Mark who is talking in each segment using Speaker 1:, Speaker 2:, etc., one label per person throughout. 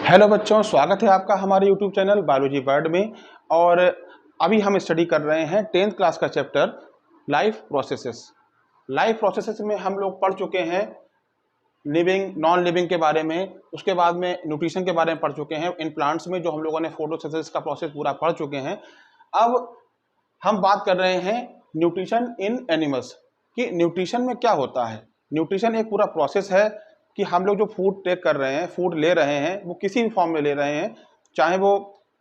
Speaker 1: Hello बच्चों, स्वागत है आपका हमारे यूट्यूब चैनल बायोलॉजी वर्ल्ड में। और अभी हम स्टडी कर रहे हैं 10th क्लास का chapter life processes. Life processes में हम लोग पढ़ चुके हैं लिविंग नॉन लिविंग के बारे में, उसके बाद में न्यूट्रिशन के बारे में पढ़ चुके हैं। इन प्लांट्स में जो हम लोगों ने फोटोसिंथेसिस का प्रोसेस पूरा पढ़ चुके हैं। अब हम बात कर रहे हैं न्यूट्रिशन इन एनिमल्स कि न्यूट्रिशन में क्या होता है। न्यूट्रिशन एक पूरा प्रोसेस है कि हम लोग जो फूड टेक कर रहे हैं, फूड ले रहे हैं, वो किसी भी फॉर्म में ले रहे हैं, चाहे वो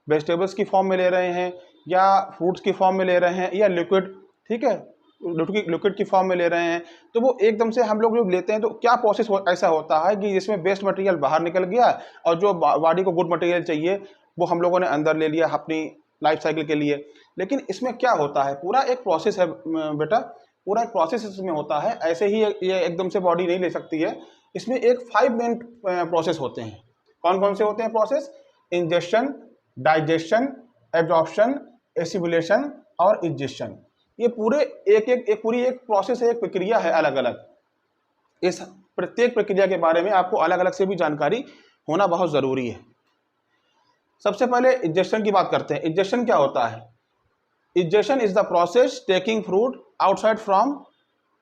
Speaker 1: वेजिटेबल्स की फॉर्म में ले रहे हैं या फ्रूट्स की फॉर्म में ले रहे हैं या लिक्विड, ठीक है, लिक्विड की फॉर्म में ले रहे हैं। तो वो एकदम से हम लोग जो लेते हैं तो क्या प्रोसेस ऐसा होता है कि जिसमें वेस्ट मटेरियल बाहर निकल गया और जो बॉडी को गुड मटेरियल चाहिए वो हम लोगों ने अंदर ले लिया अपनी लाइफ साइकिल के लिए। लेकिन इसमें क्या होता है, पूरा एक प्रोसेस है बेटा, पूरा एक प्रोसेस इसमें होता है। ऐसे ही ये एकदम से बॉडी नहीं ले सकती है। इसमें एक 5 मेन प्रोसेस होते हैं। कौन कौन से होते हैं process? Injection, digestion, absorption, assimilation और इजेक्शन। ये पूरे एक प्रोसेस है, एक प्रक्रिया है अलग अलग। इस प्रत्येक प्रक्रिया के बारे में आपको अलग अलग से भी जानकारी होना बहुत ज़रूरी है। सबसे पहले इंजेक्शन की बात करते हैं। इंजेक्शन क्या होता है? Injection is the process taking food outside from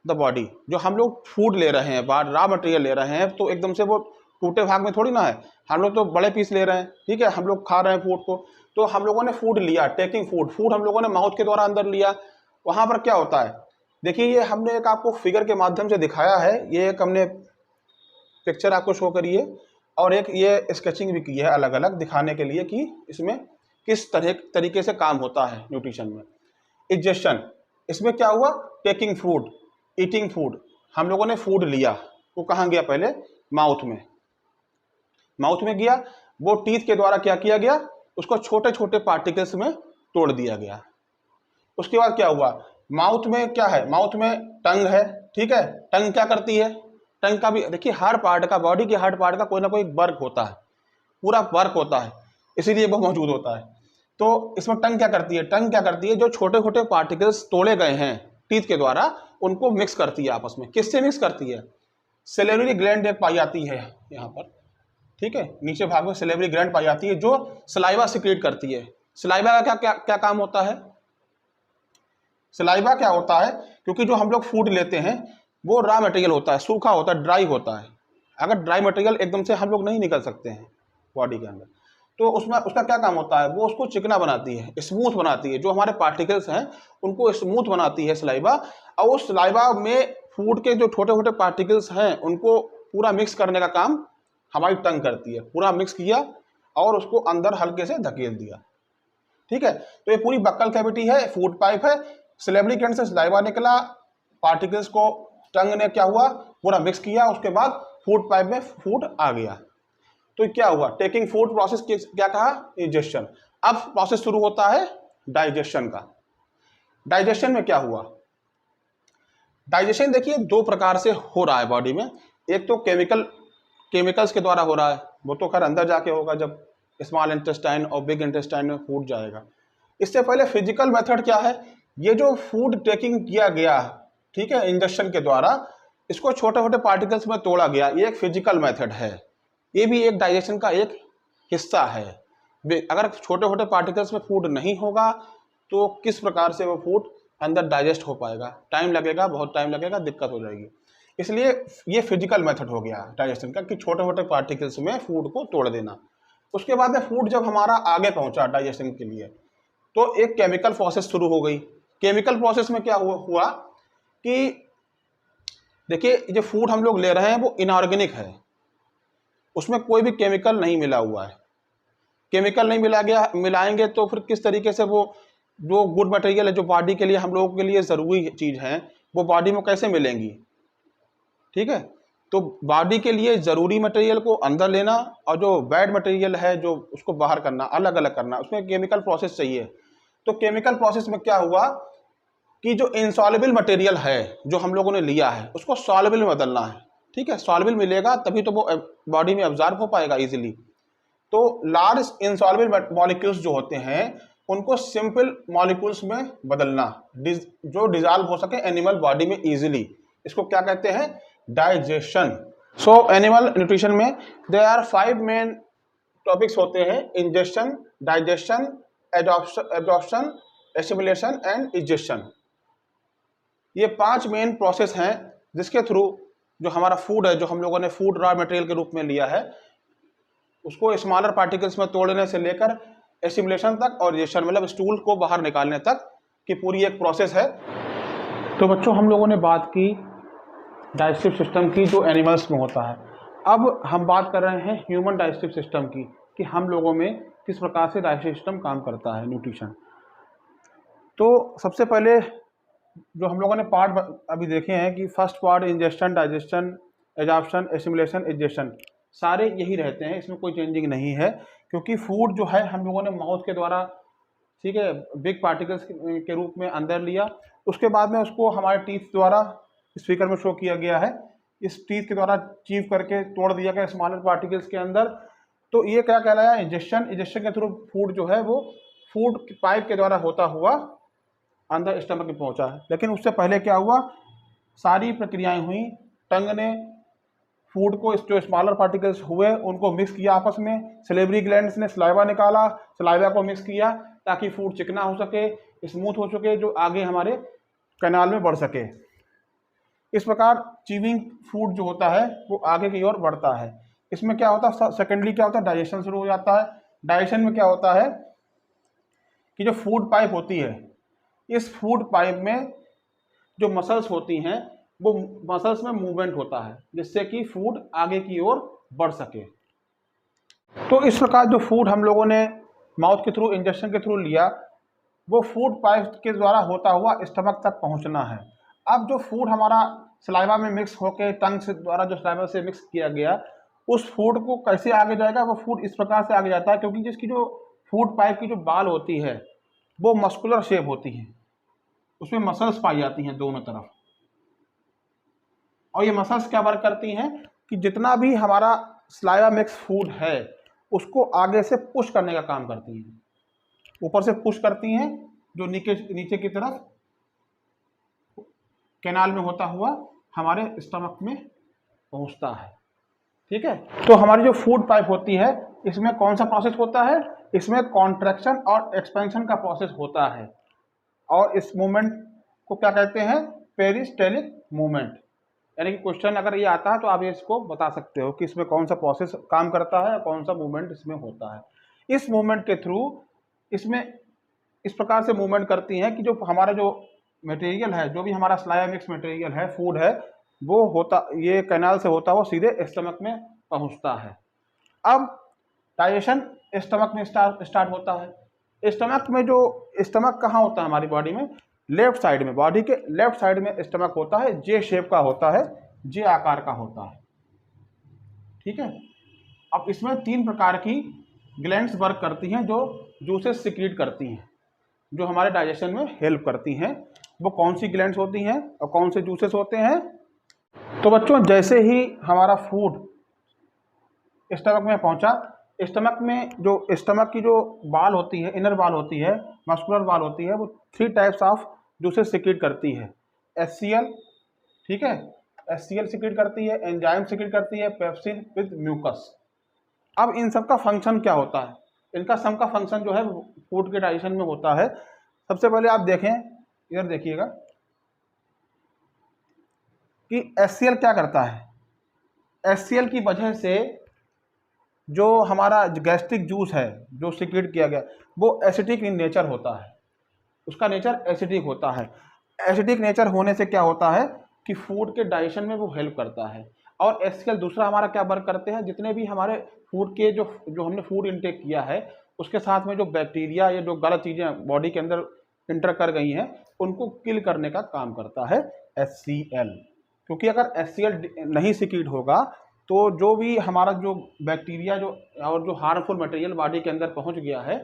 Speaker 1: the body. जो हम लोग फूड ले रहे हैं, बाहर रॉ मटेरियल ले रहे हैं, तो एकदम से वो टूटे भाग में थोड़ी ना है। हम लोग तो बड़े पीस ले रहे हैं, ठीक है, हम लोग खा रहे हैं फूड को। तो हम लोगों ने फूड लिया, टेकिंग फूड हम लोगों ने माउथ के द्वारा अंदर लिया। वहाँ पर क्या होता है, देखिए ये हमने एक आपको फिगर के माध्यम से दिखाया है। ये एक हमने पिक्चर आपको शो करी है और एक ये स्केचिंग भी की है अलग अलग दिखाने के लिए कि इसमें किस तरीके से काम होता है न्यूट्रिशन में। इंजेक्शन, इसमें क्या हुआ, टेकिंग फूड, ईटिंग फूड। हम लोगों ने फूड लिया, वो कहाँ गया? पहले माउथ में, माउथ में गया। वो टीथ के द्वारा क्या किया गया, उसको छोटे छोटे पार्टिकल्स में तोड़ दिया गया। उसके बाद क्या हुआ, माउथ में क्या है, माउथ में टंग है, ठीक है। टंग क्या करती है? टंग का भी देखिए हर पार्ट का, बॉडी के हर पार्ट का कोई ना कोई वर्क होता है, पूरा वर्क होता है, इसीलिए वो मौजूद होता है। तो इसमें टंग क्या करती है? टंग क्या करती है, जो छोटे छोटे पार्टिकल्स तोड़े गए हैं टीथ के द्वारा, उनको मिक्स करती है आपस में। किससे मिक्स करती है? सेलेवरी ग्लैंड एक पाई जाती है यहाँ पर, ठीक है, नीचे भाग में सेलेवरी ग्लैंड पाई जाती है जो सलाइवा सिक्रीट करती है। सलाइवा का क्या क्या क्या काम होता है? सलाइवा क्या होता है, क्योंकि जो हम लोग फूड लेते हैं वो रॉ मटेरियल होता है, सूखा होता है, ड्राई होता है। अगर ड्राई मटेरियल एकदम से हम लोग नहीं निकल सकते हैं बॉडी के अंदर, तो उसमें उसका क्या काम होता है, वो उसको चिकना बनाती है, स्मूथ बनाती है। जो हमारे पार्टिकल्स हैं उनको स्मूथ बनाती है सलाइवा। और उस सलाइवा में फूड के जो छोटे छोटे पार्टिकल्स हैं उनको पूरा मिक्स करने का काम हमारी टंग करती है। पूरा मिक्स किया और उसको अंदर हल्के से धकेल दिया, ठीक है। तो ये पूरी बक्कल कैविटी है, फूड पाइप है, सिलेवरी ग्लैंड से सलाइवा निकला, पार्टिकल्स को टंग ने क्या हुआ, पूरा मिक्स किया, उसके बाद फूड पाइप में फूड आ गया। तो क्या हुआ, टेकिंग फूड प्रोसेस क्या कहा, इंजेक्शन। अब प्रोसेस शुरू होता है डाइजेशन का। डाइजेशन में क्या हुआ, डाइजेशन देखिए 2 प्रकार से हो रहा है बॉडी में। एक तो केमिकल्स के द्वारा हो रहा है, वो तो खैर अंदर जाके होगा जब स्मॉल इंटेस्टाइन और बिग इंटेस्टाइन में फूड जाएगा। इससे पहले फिजिकल मेथड क्या है, ये जो फूड टेकिंग किया गया, ठीक है, इंजेक्शन के द्वारा, इसको छोटे छोटे पार्टिकल्स में तोड़ा गया, ये एक फिजिकल मेथड है। ये भी एक डाइजेशन का एक हिस्सा है। अगर छोटे छोटे पार्टिकल्स में फूड नहीं होगा तो किस प्रकार से वो फूड अंदर डाइजेस्ट हो पाएगा? टाइम लगेगा, बहुत टाइम लगेगा, दिक्कत हो जाएगी। इसलिए ये फिजिकल मेथड हो गया डाइजेशन का कि छोटे छोटे पार्टिकल्स में फूड को तोड़ देना। उसके बाद में फूड जब हमारा आगे पहुंचा डाइजेशन के लिए, तो एक केमिकल प्रोसेस शुरू हो गई। केमिकल प्रोसेस में क्या हुआ कि देखिए जो फूड हम लोग ले रहे हैं वो इनऑर्गेनिक है, उसमें कोई भी केमिकल नहीं मिला हुआ है। केमिकल नहीं मिलाएंगे तो फिर किस तरीके से वो जो गुड मटेरियल है, जो बॉडी के लिए हम लोगों के लिए ज़रूरी चीज़ है, वो बॉडी में कैसे मिलेंगी? ठीक है, तो बॉडी के लिए ज़रूरी मटेरियल को अंदर लेना और जो बैड मटेरियल है जो उसको बाहर करना, अलग अलग करना, उसमें केमिकल प्रोसेस चाहिए। तो केमिकल प्रोसेस में क्या हुआ कि जो इनसॉल्युबल मटेरियल है जो हम लोगों ने लिया है उसको सॉल्युबल में बदलना है, ठीक है। सॉल्युबल मिलेगा तभी तो वो बॉडी में अब्जॉर्ब हो पाएगा इजीली। तो लार्ज इनसॉल्युबल मॉलिक्यूल्स जो होते हैं उनको सिंपल मॉलिक्यूल्स में बदलना, जो डिजॉल्व हो सके एनिमल बॉडी में इजीली, इसको क्या कहते हैं? डाइजेशन। सो एनिमल न्यूट्रिशन में देयर आर 5 मेन टॉपिक्स होते हैं injection, digestion, absorption, assimilation and ejection. ये 5 मेन प्रोसेस हैं जिसके थ्रू जो हमारा फूड है, जो हम लोगों ने फूड रॉ मटेरियल के रूप में लिया है, उसको स्मॉलर पार्टिकल्स में तोड़ने से लेकर एसिमिलेशन तक और इजेक्शन मतलब स्टूल को बाहर निकालने तक की पूरी एक प्रोसेस है। तो बच्चों हम लोगों ने बात की डाइजेस्टिव सिस्टम की जो एनिमल्स में होता है। अब हम बात कर रहे हैं ह्यूमन डाइजेस्टिव सिस्टम की कि हम लोगों में किस प्रकार से डाइजेस्टिव सिस्टम काम करता है, न्यूट्रिशन। तो सबसे पहले जो हम लोगों ने पार्ट अभी देखे हैं कि first part injection, digestion, absorption, assimilation, ejection, सारे यही रहते हैं, इसमें कोई चेंजिंग नहीं है क्योंकि फूड जो है हम लोगों ने माउथ के द्वारा, ठीक है, बिग पार्टिकल्स के रूप में अंदर लिया, उसके बाद में उसको हमारे टीथ द्वारा स्पीकर में शो किया गया है, इस टीथ के द्वारा चीव करके तोड़ दिया गया स्मॉलर पार्टिकल्स के अंदर। तो ये क्या कहलाया, इंजेक्शन। इंजेक्शन के थ्रू फूड जो है वो फूड पाइप के द्वारा होता हुआ अंदर स्टमक में पहुंचा है। लेकिन उससे पहले क्या हुआ, सारी प्रक्रियाएं हुई, टंग ने फूड को जो स्मॉलर पार्टिकल्स हुए उनको मिक्स किया आपस में, सलेवरी ग्लैंड्स ने सलाइवा निकाला, सलाइवा को मिक्स किया ताकि फूड चिकना हो सके, स्मूथ हो सके, जो आगे हमारे कैनाल में बढ़ सके। इस प्रकार चीविंग फूड जो होता है वो आगे की ओर बढ़ता है। इसमें क्या होता है, सेकेंडली क्या होता है, डाइजेशन शुरू हो जाता है। डाइजेशन में क्या होता है कि जो फूड पाइप होती है, इस फूड पाइप में जो मसल्स होती हैं वो मसल्स में मूवमेंट होता है जिससे कि फूड आगे की ओर बढ़ सके। तो इस प्रकार जो फूड हम लोगों ने माउथ के थ्रू, इंजेक्शन के थ्रू लिया, वो फूड पाइप के द्वारा होता हुआ स्टमक तक पहुंचना है। अब जो फूड हमारा सलाइवा में मिक्स होकर टंग से द्वारा जो सलाइवा से मिक्स किया गया, उस फूड को कैसे आगे जाएगा, वो फूड इस प्रकार से आगे जाता है क्योंकि जिसकी जो फूड पाइप की जो बाल होती है वो मस्कुलर शेप होती है, उसमें मसल्स पाई जाती हैं दोनों तरफ, और ये मसल्स क्या वर्क करती हैं कि जितना भी हमारा सलाइवा मिक्स फूड है उसको आगे से पुश करने का काम करती हैं, ऊपर से पुश करती हैं, जो नीचे की तरफ कैनाल में होता हुआ हमारे स्टमक में पहुंचता है। ठीक है, तो हमारी जो फूड पाइप होती है इसमें कौन सा प्रोसेस होता है, इसमें कॉन्ट्रैक्शन और एक्सपेंशन का प्रोसेस होता है, और इस मूवमेंट को क्या कहते हैं, पेरिस्टेलिक मूवमेंट। यानी कि क्वेश्चन अगर ये आता है तो आप इसको बता सकते हो कि इसमें कौन सा प्रोसेस काम करता है, कौन सा मूवमेंट इसमें होता है। इस मूवमेंट के थ्रू इसमें इस प्रकार से मूवमेंट करती हैं कि जो हमारा जो मटेरियल है, जो भी हमारा सलाइवा मिक्स मटेरियल है, फूड है, वो होता, ये कैनाल से होता हुआ सीधे स्टमक में पहुंचता है। अब डाइजेशन स्टमक में स्टार्ट होता है। स्टमक में जो स्टमक कहाँ होता है हमारी बॉडी में, लेफ्ट साइड में, बॉडी के लेफ्ट साइड में स्टमक होता है, जे शेप का होता है, जे आकार का होता है। ठीक है, अब इसमें 3 प्रकार की ग्लैंड्स वर्क करती हैं जो जूसेस सिक्रीट करती हैं, जो हमारे डाइजेशन में हेल्प करती हैं। वो कौन सी ग्लैंड्स होती हैं और कौन से जूसेस होते हैं। तो बच्चों जैसे ही हमारा फूड स्टमक में पहुंचा, स्टमक में जो स्टमक की जो बाल होती है, इनर बाल होती है, मस्कुलर बाल होती है, वो 3 टाइप्स ऑफ जूसेस सिक्रीट करती है। HCl, ठीक है, HCl सिक्रीट करती है, एंजाइम सिक्रीट करती है, पेप्सिन विद म्यूकस। अब इन सब का फंक्शन क्या होता है, इनका सम का फंक्शन जो है फूड के डाइजेशन में होता है। सबसे पहले आप देखें, इधर देखिएगा कि HCl क्या करता है। HCl की वजह से जो हमारा गैस्ट्रिक जूस है जो सिक्रीट किया गया, वो एसिडिक इन नेचर होता है, उसका नेचर एसिडिक होता है। एसिडिक नेचर होने से क्या होता है कि फूड के डाइजेशन में वो हेल्प करता है। और HCl दूसरा हमारा क्या वर्क करते हैं, जितने भी हमारे फूड के जो हमने फूड इनटेक किया है उसके साथ में जो बैक्टीरिया या जो गलत चीज़ें बॉडी के अंदर इंटर कर गई हैं उनको किल करने का काम करता है HCl। क्योंकि अगर HCl नहीं सिक्रीट होगा तो जो भी हमारा जो बैक्टीरिया जो और जो हार्मफुल मटेरियल बॉडी के अंदर पहुंच गया है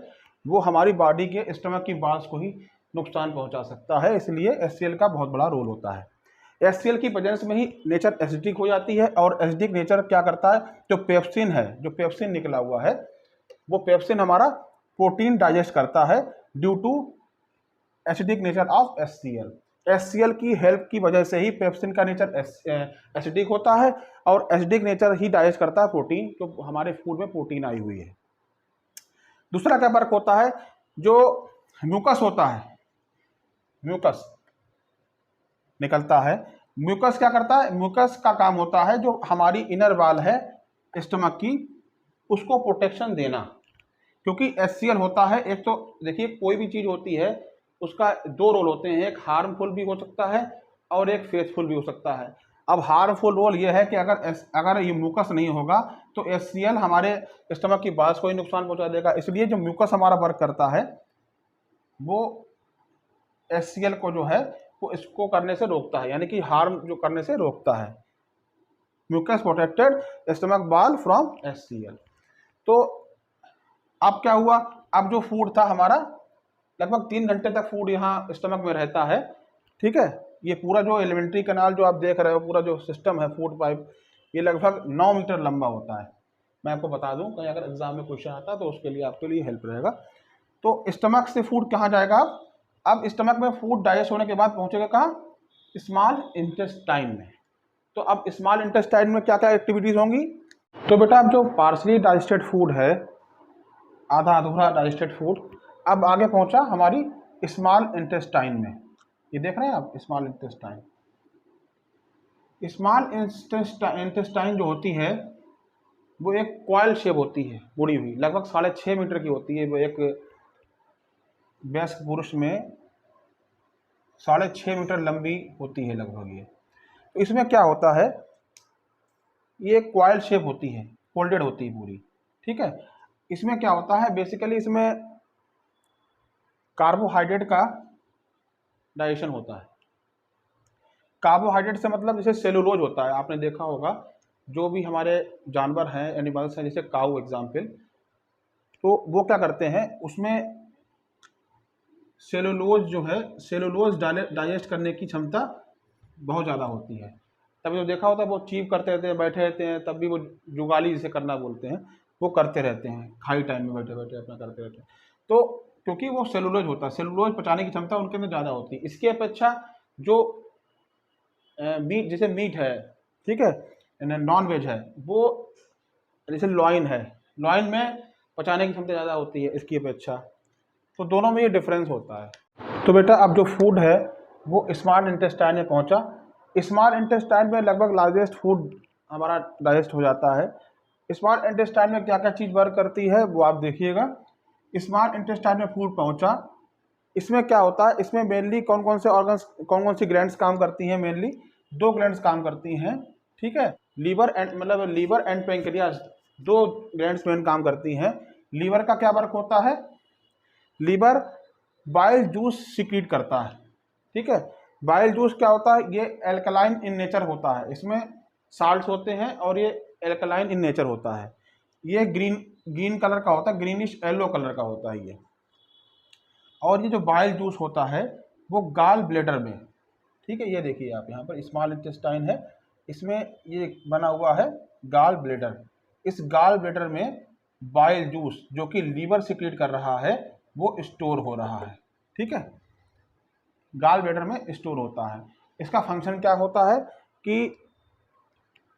Speaker 1: वो हमारी बॉडी के स्टमक की बाल्स को ही नुकसान पहुंचा सकता है। इसलिए HCl का बहुत बड़ा रोल होता है। HCl की वजह से में ही नेचर एसिडिक हो जाती है, और एसिडिक नेचर क्या करता है, जो पेप्सिन है, जो पेप्सिन निकला हुआ है, वो पेप्सिन हमारा प्रोटीन डाइजेस्ट करता है due to acidic nature of HCl। HCl की हेल्प की वजह से ही पेप्सिन का नेचर एसिडिक होता है, और एसिडिक नेचर ही डाइजेस्ट करता है प्रोटीन, जो हमारे फूड में प्रोटीन आई हुई है। दूसरा क्या वर्क होता है, जो म्यूकस होता है, म्यूकस निकलता है, म्यूकस क्या करता है, म्यूकस का काम होता है जो हमारी इनर वॉल है स्टमक की, उसको प्रोटेक्शन देना। क्योंकि HCl होता है, एक तो देखिए कोई भी चीज़ होती है उसका दो रोल होते हैं, एक हार्मफुल भी हो सकता है और एक फेथफुल भी हो सकता है। अब हार्मफुल रोल ये है कि अगर ये म्यूकस नहीं होगा तो HCl हमारे स्टमक की बाल्स को ही नुकसान पहुंचा देगा। इसलिए जो म्यूकस हमारा वर्क करता है वो HCl को जो है वो इसको करने से रोकता है, यानी कि हार्म जो करने से रोकता है। Mucus protected stomach wall from HCl। तो अब क्या हुआ, अब जो फूड था हमारा लगभग 3 घंटे तक फूड यहाँ स्टमक में रहता है, ठीक है। ये पूरा जो एलिमेंट्री कैनाल जो आप देख रहे हो, पूरा जो सिस्टम है फूड पाइप, ये लगभग 9 मीटर लंबा होता है। मैं आपको बता दूं, कहीं अगर एग्जाम में क्वेश्चन आता है तो उसके लिए आपके लिए हेल्प रहेगा। तो स्टमक से फूड कहाँ जाएगा, अब स्टमक में फूड डाइजेस्ट होने के बाद पहुँचेगा कहाँ, स्मॉल इंटेस्टाइन में। तो अब स्मॉल इंटेस्टाइन में क्या क्या एक्टिविटीज़ होंगी, तो बेटा अब जो पार्सली डाइजेस्टेड फूड है, आधा अधूरा डाइजेस्टेड फूड, अब आगे पहुंचा हमारी स्मॉल इंटेस्टाइन में। ये देख रहे हैं आप स्मॉल इंटेस्टाइन। स्मॉल इंटेस्टाइन जो होती है वो एक कॉइल शेप होती है, मुड़ी हुई, लगभग 6.5 मीटर की होती है। वो एक वयस्क पुरुष में 6.5 मीटर लंबी होती है लगभग ये। तो इसमें क्या होता है, ये कॉइल शेप होती है, फोल्डेड होती है पूरी, ठीक है। इसमें क्या होता है, बेसिकली इसमें कार्बोहाइड्रेट का डाइजेशन होता है। कार्बोहाइड्रेट से मतलब जैसे सेलुलोज होता है, आपने देखा होगा जो भी हमारे जानवर हैं, एनिमल्स हैं, जैसे काऊ एग्जाम्पल, तो वो क्या करते हैं, उसमें सेलुलोज जो है, सेलुलोज डाइजेस्ट करने की क्षमता बहुत ज़्यादा होती है। तभी तो देखा होता है वो चीव करते रहते हैं, बैठे रहते हैं, तब भी वो जुगाली जिसे करना बोलते हैं, वो करते रहते हैं, खाली टाइम में बैठे बैठे अपना करते रहते हैं। तो क्योंकि वो सेलुलोज होता है, सेलुलोज पचाने की क्षमता उनके अंदर ज़्यादा होती है। इसकी अपेक्षा जो मीट, जैसे मीट है, ठीक है, नॉन वेज है, वो जैसे लॉइन है, लॉइन में पचाने की क्षमता ज़्यादा होती है इसकी अपेक्षा। तो दोनों में ये डिफरेंस होता है। तो बेटा अब जो फूड है वो स्मॉल इंटेस्टाइन में पहुंचा। स्मॉल इंटेस्टाइन में लगभग लार्जेस्ट फूड हमारा डाइजेस्ट हो जाता है। स्मॉल इंटेस्टाइन में क्या क्या चीज़ वर्क करती है वो आप देखिएगा। स्मॉल इंटेस्टाइन में फूड पहुंचा, इसमें क्या होता है, इसमें मेनली कौन कौन से ऑर्गन्स, कौन कौन सी ग्लैंड्स काम करती हैं, मेनली 2 ग्लैंड्स काम करती हैं, ठीक है। Liver and pancreas, 2 glands main काम करती हैं। लीवर का क्या वर्क होता है, लीवर बाइल जूस सिक्रीट करता है, ठीक है। बाइल जूस क्या होता है, ये एल्कलाइन इन नेचर होता है, इसमें साल्ट्स होते हैं और ये एल्कलाइन इन नेचर होता है। ये ग्रीन कलर का होता है, ग्रीनिश येलो कलर का होता है ये। और ये जो बाइल जूस होता है वो गाल ब्लेडर में, ठीक है, ये देखिए आप यहाँ पर स्मॉल इंटेस्टाइन है, इसमें ये बना हुआ है गाल ब्लेडर। इस गाल ब्लेडर में बाइल जूस जो कि लीवर सिक्रीट कर रहा है वो स्टोर हो रहा है, ठीक है, गाल ब्लेडर में स्टोर होता है। इसका फंक्शन क्या होता है कि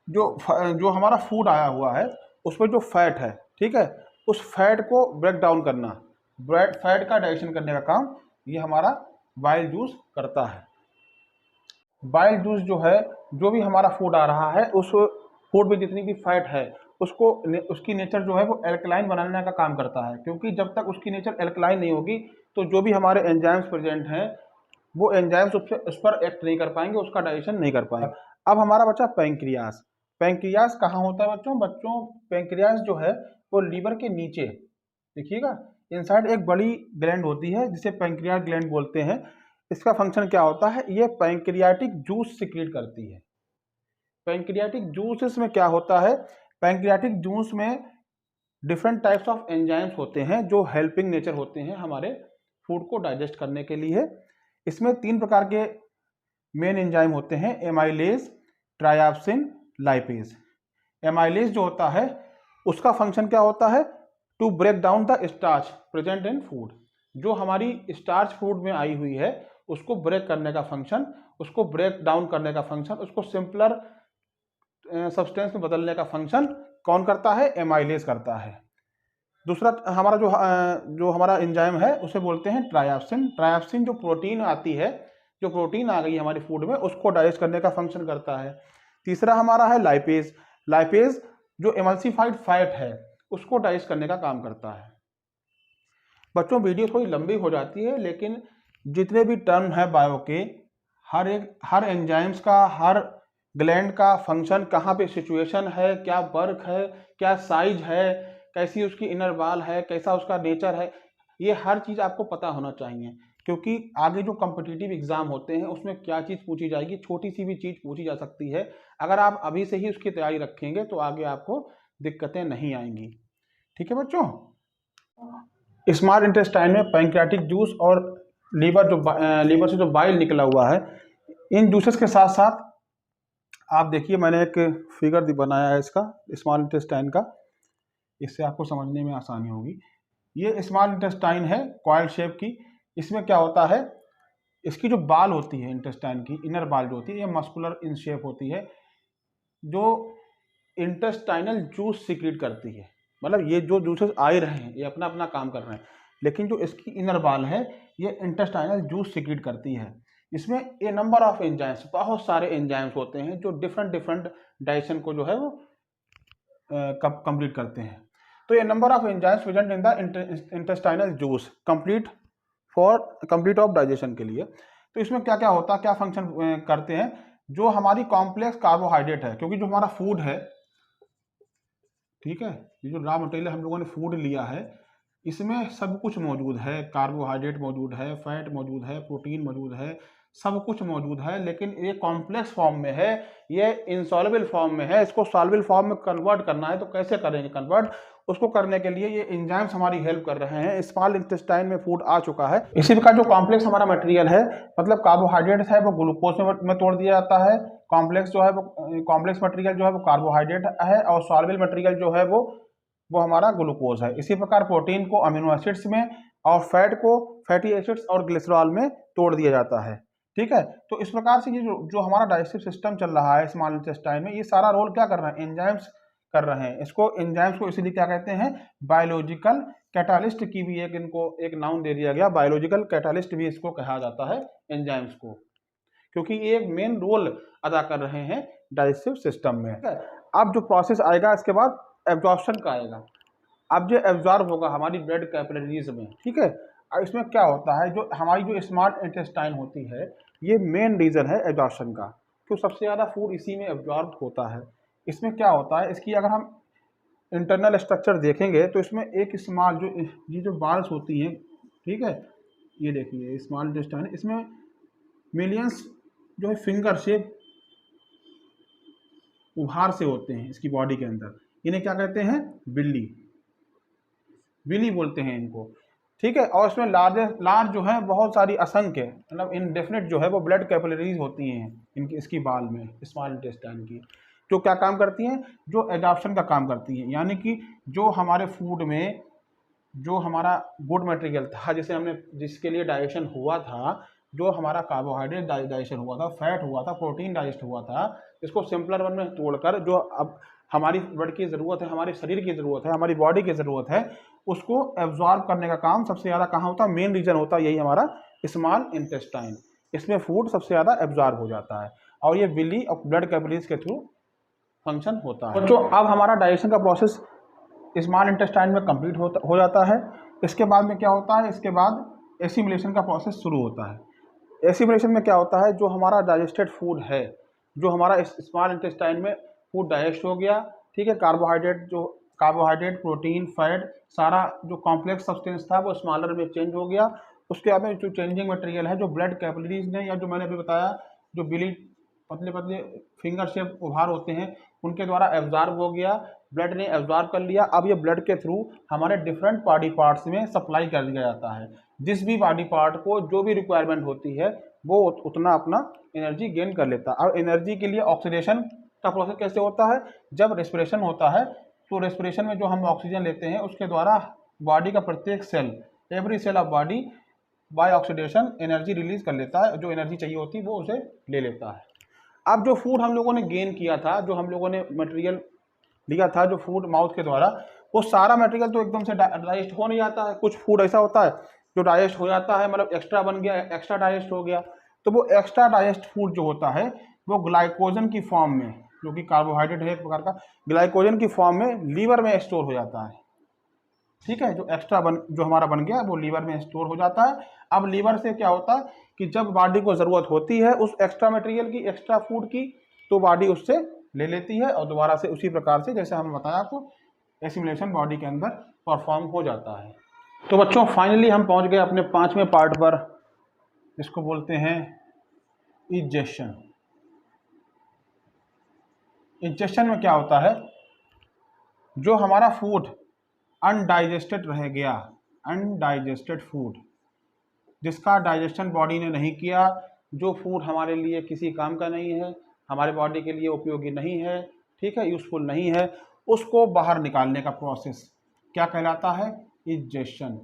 Speaker 1: जो हमारा फूड आया हुआ है उसमें जो फैट है, ठीक है, उस फैट को ब्रेक डाउन करना, फैट का डाइजेशन करने का काम ये हमारा बाइल जूस करता है। बाइल जूस जो है, जो भी हमारा फूड आ रहा है उस फूड में जितनी भी फैट है उसको, उसकी नेचर जो है वो एल्कलाइन बनाने का काम करता है। क्योंकि जब तक उसकी नेचर एल्कलाइन नहीं होगी तो जो भी हमारे एंजाइम्स प्रेजेंट हैं वो एंजाइम्स उस पर एक्ट नहीं कर पाएंगे, उसका डाइजेशन नहीं कर पाएंगे। अब हमारा बचा पैंक्रियास। पैंक्रियास कहाँ होता है बच्चों, पैंक्रियास जो है वो लीवर के नीचे, देखिएगा, इनसाइड एक बड़ी ग्लैंड होती है जिसे पैंक्रियास ग्लैंड बोलते हैं। इसका फंक्शन क्या होता है, ये पैंक्रियाटिक जूस सिक्रीट करती है। पैंक्रियाटिक जूस में क्या होता है, पैंक्रियाटिक जूस में डिफरेंट टाइप्स ऑफ एंजाइम्स होते हैं जो हेल्पिंग नेचर होते हैं हमारे फूड को डाइजेस्ट करने के लिए। इसमें 3 प्रकार के मेन एंजाइम होते हैं, एमाइलेज, ट्राइप्सिन, लाइपेज। एमाइलेज जो होता है उसका फंक्शन क्या होता है, to break down the starch present in food. जो हमारी स्टार्च फूड में आई हुई है उसको ब्रेक करने का फंक्शन, उसको ब्रेक डाउन करने का फंक्शन, उसको सिंपलर सब्सटेंस में बदलने का फंक्शन कौन करता है, एमाइलेज करता है। दूसरा हमारा जो हमारा एंजाइम है उसे बोलते हैं ट्राइप्सिन। ट्राइप्सिन जो प्रोटीन आती है, जो प्रोटीन आ गई हमारी फूड में, उसको डाइजेस्ट करने का फंक्शन करता है। तीसरा हमारा है लाइपेज। लाइपेज जो एमल्सिफाइड फैट है उसको डाइजेस्ट करने का काम करता है। बच्चों वीडियो थोड़ी लंबी हो जाती है, लेकिन जितने भी टर्म है बायो के, हर एंजाइम्स का, हर ग्लैंड का फंक्शन, कहाँ पे सिचुएशन है, क्या वर्क है, क्या साइज है, कैसी उसकी इनर वॉल है, कैसा उसका नेचर है, ये हर चीज़ आपको पता होना चाहिए। क्योंकि आगे जो कॉम्पिटिटिव एग्जाम होते हैं उसमें क्या चीज़ पूछी जाएगी, छोटी सी भी चीज़ पूछी जा सकती है। अगर आप अभी से ही उसकी तैयारी रखेंगे तो आगे आपको दिक्कतें नहीं आएंगी। ठीक है बच्चों। स्मॉल इंटेस्टाइन में पैंक्रियाटिक जूस और लीवर से जो बाइल निकला हुआ है, इन जूसेस के साथ साथ आप देखिए मैंने एक फिगर बनाया है इसका, स्मॉल इंटेस्टाइन का, इससे आपको समझने में आसानी होगी। ये स्मॉल इंटेस्टाइन है कॉइल शेप की। इसमें क्या होता है, इसकी जो बाल होती है इंटेस्टाइन की, इनर बाल जो होती है, ये मस्कुलर इन शेप होती है, जो इंटेस्टाइनल जूस सीक्रेट करती है। मतलब ये जो जूसेस आ ही रहे हैं ये अपना अपना काम कर रहे हैं, लेकिन जो इसकी इनर बाल है ये इंटेस्टाइनल जूस सीक्रेट करती है। इसमें ए नंबर ऑफ एंजाइम्स, बहुत सारे एंजाइम्स होते हैं जो डिफरेंट डाइजेशन को जो है वो कंप्लीट करते हैं। तो ये number of enzymes present in the intestinal juice complete of digestion के लिए। तो इसमें क्या क्या होता है, क्या फंक्शन करते हैं, जो हमारी कॉम्प्लेक्स कार्बोहाइड्रेट है, क्योंकि जो हमारा फूड है, ठीक है, ये जो रॉ मटेरियल हम लोगों ने फूड लिया है इसमें सब कुछ मौजूद है, कार्बोहाइड्रेट मौजूद है, फैट मौजूद है, प्रोटीन मौजूद है, सब कुछ मौजूद है, लेकिन ये कॉम्प्लेक्स फॉर्म में है, ये इनसॉल्युबल फॉर्म में है। इसको सॉल्युबल फॉर्म में कन्वर्ट करना है, तो कैसे करेंगे कन्वर्ट, उसको करने के लिए ये एंजाइम्स हमारी हेल्प कर रहे हैं। स्मॉल इंटेस्टाइन में फूड आ चुका है। इसी प्रकार जो कॉम्प्लेक्स हमारा मटेरियल है, मतलब कार्बोहाइड्रेट है, वो ग्लूकोज में तोड़ दिया जाता है। कॉम्प्लेक्स जो है वो कॉम्प्लेक्स मटेरियल जो है वो कार्बोहाइड्रेट है, और सॉल्युबल मटेरियल जो है वो हमारा ग्लूकोज है। इसी प्रकार प्रोटीन को अमीनो एसिड्स में, और फैट को फैटी एसिड्स और ग्लिसरॉल में तोड़ दिया जाता है। ठीक है, तो इस प्रकार से ये जो हमारा डाइजेस्टिव सिस्टम चल रहा है स्मॉल इंटेस्टाइन में, ये सारा रोल क्या कर रहे हैं, एंजाइम्स कर रहे हैं। इसको एंजाइम्स को इसीलिए क्या कहते हैं, बायोलॉजिकल कैटालिस्ट की भी इनको एक नाउन दे दिया गया, बायोलॉजिकल कैटालिस्ट भी इसको कहा जाता है एंजाइम्स को, क्योंकि ये एक मेन रोल अदा कर रहे हैं डाइजेस्टिव सिस्टम में। अब जो प्रोसेस आएगा इसके बाद एब्जॉर्प्शन का आएगा। अब जो एब्जॉर्ब होगा हमारी ब्लड कैपिलरीज में, ठीक है। अब इसमें क्या होता है, जो हमारी जो स्मॉल इंटेस्टाइन होती है, ये मेन रीजन है एब्जॉर्प्शन का, क्यों सबसे ज़्यादा फूड इसी में एब्जॉर्ब होता है। इसमें क्या होता है, इसकी अगर हम इंटरनल स्ट्रक्चर देखेंगे तो इसमें एक स्मॉल ये जो बाल्स होती हैं, ठीक है, ये देखिए स्मॉल इंटेस्टाइन, इसमें मिलियंस जो है फिंगर शेप उभार से होते हैं इसकी बॉडी के अंदर। इन्हें क्या कहते हैं, बिली बोलते हैं इनको, ठीक है। और इसमें लार्ज जो है बहुत सारी असंख्य, मतलब इनडेफिनिट जो है वो ब्लड कैपिलरीज होती हैं इनकी, इसकी बाल में स्मॉल इंटेस्टाइन की, जो क्या काम करती हैं, जो एडॉप्शन का काम करती हैं। यानी कि जो हमारे फूड में जो हमारा गुड मटेरियल था, जिसके लिए डाइजेशन हुआ था, जो हमारा कार्बोहाइड्रेट डाइजेशन हुआ था, फैट हुआ था, प्रोटीन डाइजेस्ट हुआ था, इसको सिंपलर वन में तोड़कर जो अब हमारी ब्लड की ज़रूरत है, हमारे शरीर की ज़रूरत है, हमारी बॉडी की ज़रूरत है, उसको एब्जॉर्ब करने का काम सबसे ज़्यादा कहाँ होता है, मेन रीजन होता है यही हमारा स्मॉल इंटेस्टाइन। इसमें फूड सबसे ज़्यादा एब्जॉर्ब हो जाता है, और ये बिली और ब्लड कैपिलरीज के थ्रू फंक्शन होता है। तो अब हमारा डाइजेशन का प्रोसेस स्मॉल इंटेस्टाइन में कंप्लीट हो जाता है। इसके बाद में क्या होता है, इसके बाद एसिमिलेशन का प्रोसेस शुरू होता है। एसिमिलेशन में क्या होता है, जो हमारा डाइजेस्टेड फूड है, जो हमारा स्मॉल इंटेस्टाइन में फूड डाइजेस्ट हो गया, ठीक है, कार्बोहाइड्रेट, प्रोटीन, फैट, सारा जो कॉम्प्लेक्स सब्सटेंस था वो स्मॉलर में चेंज हो गया। उसके बाद में जो चेंजिंग मटेरियल है, जो ब्लड कैपिलरीज ने, या जो मैंने अभी बताया जो बिली पतले पतले फिंगर शेप उभार होते हैं, उनके द्वारा एब्जॉर्ब हो गया, ब्लड ने एब्जॉर्ब कर लिया। अब ये ब्लड के थ्रू हमारे डिफरेंट बॉडी पार्ट्स में सप्लाई कर दिया जाता है। जिस भी बॉडी पार्ट को जो भी रिक्वायरमेंट होती है वो उतना अपना एनर्जी गेन कर लेता है। अब एनर्जी के लिए ऑक्सीडेशन का प्रोसेस कैसे होता है, जब रेस्पिरेशन होता है तो रेस्पिरेशन में जो हम ऑक्सीजन लेते हैं उसके द्वारा बॉडी का प्रत्येक cell, every cell of body by oxidation energy release कर लेता है, जो एनर्जी चाहिए होती है वो उसे ले लेता है। अब जो फूड हम लोगों ने गेन किया था, जो हम लोगों ने मटेरियल लिया था, जो फूड माउथ के द्वारा, वो सारा मटेरियल तो एकदम से डाइजेस्ट हो नहीं जाता है। कुछ फूड ऐसा होता है जो डाइजेस्ट हो जाता है, मतलब एक्स्ट्रा बन गया, एक्स्ट्रा डाइजेस्ट हो गया। तो वो एक्स्ट्रा डाइजेस्ट फूड जो होता है वो ग्लाइकोजन की फॉर्म में, जो कि कार्बोहाइड्रेट है एक प्रकार का, ग्लाइकोजन की फॉर्म में लीवर में स्टोर हो जाता है। ठीक है, जो एक्स्ट्रा जो हमारा बन गया वो लीवर में स्टोर हो जाता है। अब लीवर से क्या होता है कि जब बॉडी को ज़रूरत होती है उस एक्स्ट्रा मटेरियल की, एक्स्ट्रा फूड की, तो बॉडी उससे ले लेती है और दोबारा से उसी प्रकार से जैसे हमने बताया आपको एसिमिलेशन बॉडी के अंदर परफॉर्म हो जाता है। तो बच्चों फाइनली हम पहुंच गए अपने 5वें पार्ट पर, इसको बोलते हैं इजेशन। इजेशन में क्या होता है, जो हमारा फूड अनडाइजेस्टेड रह गया, अनडाइजेस्टेड फूड जिसका डाइजेशन बॉडी ने नहीं किया, जो फूड हमारे लिए किसी काम का नहीं है, हमारे बॉडी के लिए उपयोगी नहीं है, ठीक है, यूजफुल नहीं है, उसको बाहर निकालने का प्रोसेस क्या कहलाता है, इजेशन।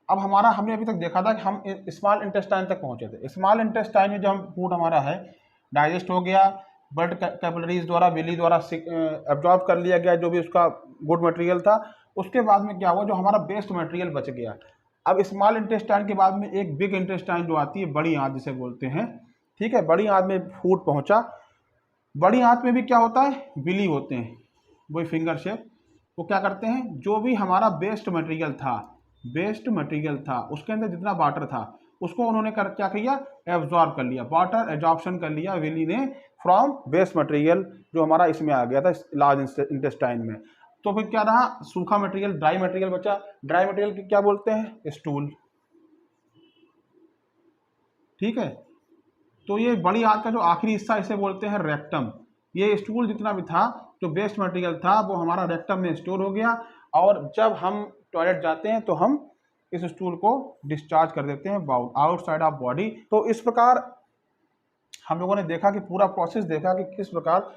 Speaker 1: अब हमने अभी तक देखा था कि हम स्मॉल इंटेस्टाइन तक पहुंचे थे। स्मॉल इंटेस्टाइन में जो हम फूड हमारा है डाइजेस्ट हो गया, ब्लड कैपिलरीज द्वारा, विली द्वारा एब्जॉर्ब कर लिया गया जो भी उसका गुड मटेरियल था। उसके बाद में क्या हुआ, जो हमारा बेस्ट मटेरियल बच गया। अब स्मॉल इंटेस्टाइन के बाद में एक बिग इंटेस्टाइन जो आती है, बड़ी आंत जिसे बोलते हैं, ठीक है, बड़ी आंत में फूड पहुंचा। बड़ी आंत में भी क्या होता है, विली होते हैं, वही फिंगर शेप। वो क्या करते हैं, जो भी हमारा बेस्ट मटेरियल था उसके अंदर जितना वाटर था उसको उन्होंने क्या किया, एब्जॉर्ब कर लिया, वाटर एब्जॉर्प्शन कर लिया विली ने फ्रॉम बेस्ट मटेरियल जो हमारा इसमें आ गया था लार्ज इंटेस्टाइन में। तो फिर क्या रहा, सूखा मटेरियल, ड्राई मटेरियल बचा। ड्राई मटेरियल की क्या बोलते हैं, स्टूल। ठीक है, तो ये बड़ी आंत का जो आखिरी हिस्सा इसे बोलते हैं रेक्टम। ये स्टूल जितना भी था, जो बेस्ट मटेरियल था, वो हमारा रेक्टम में स्टोर हो गया, और जब हम टॉयलेट जाते हैं तो हम इस स्टूल को डिस्चार्ज कर देते हैं आउटसाइड ऑफ बॉडी। तो इस प्रकार हम लोगों ने देखा कि पूरा प्रोसेस देखा कि किस प्रकार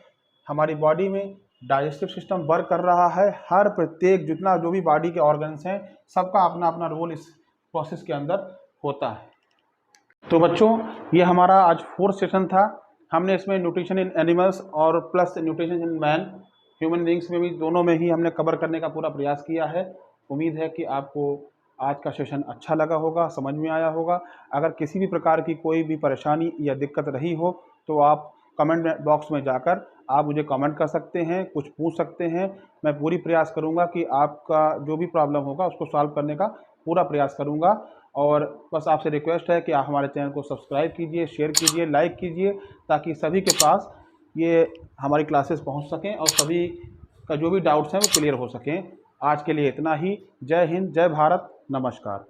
Speaker 1: हमारी बॉडी में डाइजेस्टिव सिस्टम वर्क कर रहा है। हर प्रत्येक जितना जो भी बॉडी के ऑर्गन्स हैं, सबका अपना अपना रोल इस प्रोसेस के अंदर होता है। तो बच्चों ये हमारा आज 4th सेशन था। हमने इसमें न्यूट्रिशन इन एनिमल्स और plus nutrition in man, human beings में भी, दोनों में ही हमने कवर करने का पूरा प्रयास किया है। उम्मीद है कि आपको आज का सेशन अच्छा लगा होगा, समझ में आया होगा। अगर किसी भी प्रकार की कोई भी परेशानी या दिक्कत रही हो तो आप कमेंट बॉक्स में जाकर आप मुझे कमेंट कर सकते हैं, कुछ पूछ सकते हैं। मैं पूरी प्रयास करूंगा कि आपका जो भी प्रॉब्लम होगा उसको सॉल्व करने का पूरा प्रयास करूंगा। और बस आपसे रिक्वेस्ट है कि आप हमारे चैनल को सब्सक्राइब कीजिए, शेयर कीजिए, लाइक कीजिए, ताकि सभी के पास ये हमारी क्लासेस पहुंच सकें और सभी का जो भी डाउट्स हैं वो क्लियर हो सकें। आज के लिए इतना ही। जय हिंद, जय भारत, नमस्कार।